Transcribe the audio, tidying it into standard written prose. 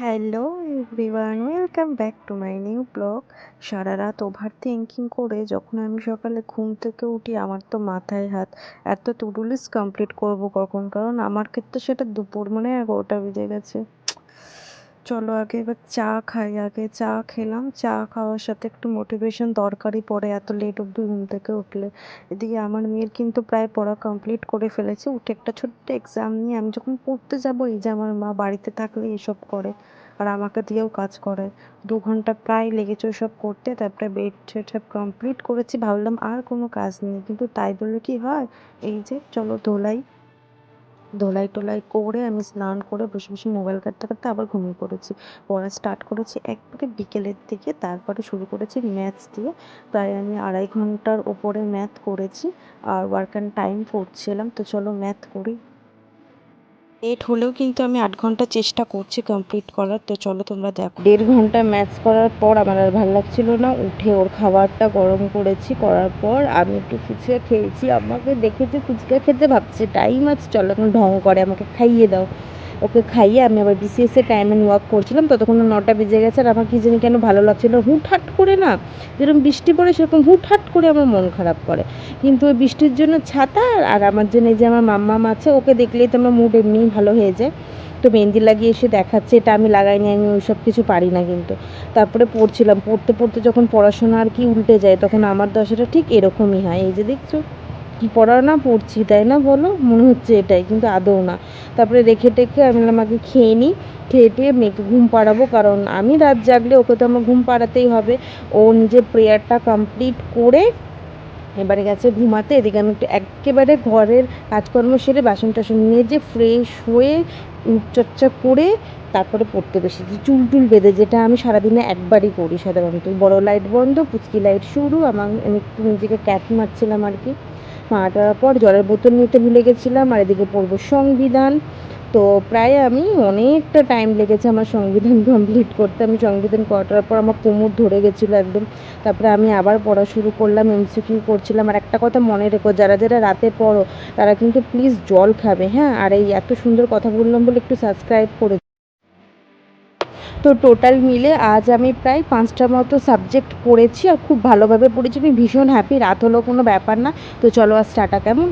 Hello everyone, welcome back to my new blog. সারা রাত over thinking করে যখন আমি সকালে ঘুম থেকে উঠি, আমার তো মাথায় হাত, এত টু ডু লিস্ট কমপ্লিট করবো কখন, কারণ আমার ক্ষেত্রে সেটা দুপুর মানে 11টা বেজে গেছে। চলো আগে এবার চা খাই। আগে চা খেলাম, চা খাওয়ার সাথে একটু মোটিভেশন দরকারই পড়ে এত লেট অব্দি ঘুম থেকে উঠলে। এদিকে আমার মেয়ের কিন্তু প্রায় পড়া কমপ্লিট করে ফেলেছে, উঠে একটা ছোট্ট এক্সাম নিয়ে আমি যখন পড়তে যাবো, এই যে আমার মা বাড়িতে থাকলে এসব করে আর আমাকে দিয়েও কাজ করে। 2 ঘন্টা প্রায় লেগেছে ওসব করতে, তারপরে বেড টেড সব কমপ্লিট করেছি, ভাবলাম আর কোনো কাজ নেই, কিন্তু তাই বললে কি হয়। এই যে চলো ধোলাই, ধোলাই টোলাই করে আমি স্নান করে বসে বসে মোবাইল ঘাঁটতে ঘাঁটতে আবার ঘুমিয়ে পড়েছি। পড়া স্টার্ট করেছি একবারে বিকেলের দিকে, তারপরে শুরু করেছি ম্যাথস দিয়ে। প্রায় আমি 2.5 ঘন্টার ওপরে ম্যাথ করেছি, আর ওয়ার্ক অ্যান্ড টাইম পড়ছিলাম। তো চলো ম্যাথ করি। লেট হলেও কিন্তু আমি 8 ঘন্টা চেষ্টা করছি কমপ্লিট করার। তো চলো তোমরা দেখো। 1.5 ঘন্টা ম্যাথস করার পর আমার আর ভালো লাগছিল না, উঠে ওর খাবারটা গরম করেছি, করার পর আমি একটু ফুচকা খেয়েছি। আমাকে দেখেছে ফুচকা খেতে, ভাবছে টাইম আছে, চলো এখন ঢং করে আমাকে খাইয়ে দাও। ওকে খাইয়ে আমি আবার বিসিএস এর টাইম অ্যান্ড ওয়ার্ক করছিলাম, ততক্ষণ 9টা বেজে গেছে। আর আমার কি জানি কেন ভালো লাগছিল, হুটহাট করে না, যেরকম বৃষ্টি পড়ে সেরকম হুটহাট করে আমার মন খারাপ করে। কিন্তু ওই বৃষ্টির জন্য ছাতা, আর আমার জন্য এই যে আমার মাম্মাম আছে, ওকে দেখলেই তো আমার মুড এমনিই ভালো হয়ে যায়। তো মেহেন্দি লাগিয়ে এসে দেখাচ্ছে এটা আমি লাগাইনি, আমি ওই সব কিছু পারি না কিন্তু। তারপরে পড়ছিলাম, পড়তে পড়তে যখন পড়াশোনা আর কি উল্টে যায়, তখন আমার দশাটা ঠিক এরকমই হয়। এই যে দেখছো কি পড়া না পড়ছি, তাই না বলো, মনে হচ্ছে এটাই, কিন্তু আদৌ না। তারপরে রেখে টেখে আমি আমাকে খেয়ে নিই, খেয়ে টেয়ে মেয়েকে ঘুম পাড়াবো, কারণ আমি রাত জাগলে ওকে তো আমার ঘুম পাড়াতেই হবে। ও নিজের প্রেয়ারটা কমপ্লিট করে এবারে গেছে ঘুমাতে। এদিকে আমি একটু একেবারে ঘরের কাজকর্ম সেরে বাসন টাসন নিয়ে যে ফ্রেশ হয়ে রূপচর্চা করে তারপরে পড়তে বসেছি, চুল টুল বেঁধে, যেটা আমি সারাদিনে একবারই করি সাধারণত। বড় লাইট বন্ধ, পুচকি লাইট শুরু। আমি একটু নিজেকে ক্যাট মারছিলাম আর কি। মারাটার পর জলের বোতল নিতে ভুলে গেছিলাম, আর এদিকে পড়বো সংবিধান। তো প্রায় আমি অনেকটা টাইম লেগেছে আমার সংবিধান কমপ্লিট করতে। আমি সংবিধান করাটার পর আমার কোমর ধরে গেছিলো একদম। তারপরে আমি আবার পড়া শুরু করলাম, এমসিকিউ করছিলাম। আর একটা কথা মনে রেখো, যারা যারা রাতে পড়ো তারা কিন্তু প্লিজ জল খাবে, হ্যাঁ। আর এই এত সুন্দর কথা বললাম বলে একটু সাবস্ক্রাইব করে। তো টোটাল মিলে আজ আমি প্রায় 5টা মতো সাবজেক্ট পড়েছি, আর খুব ভালোভাবে পড়েছি। আমি ভীষণ হ্যাপি, রাত হলেও কোনো ব্যাপার না। তো চলো আজ টাটা, কেমন।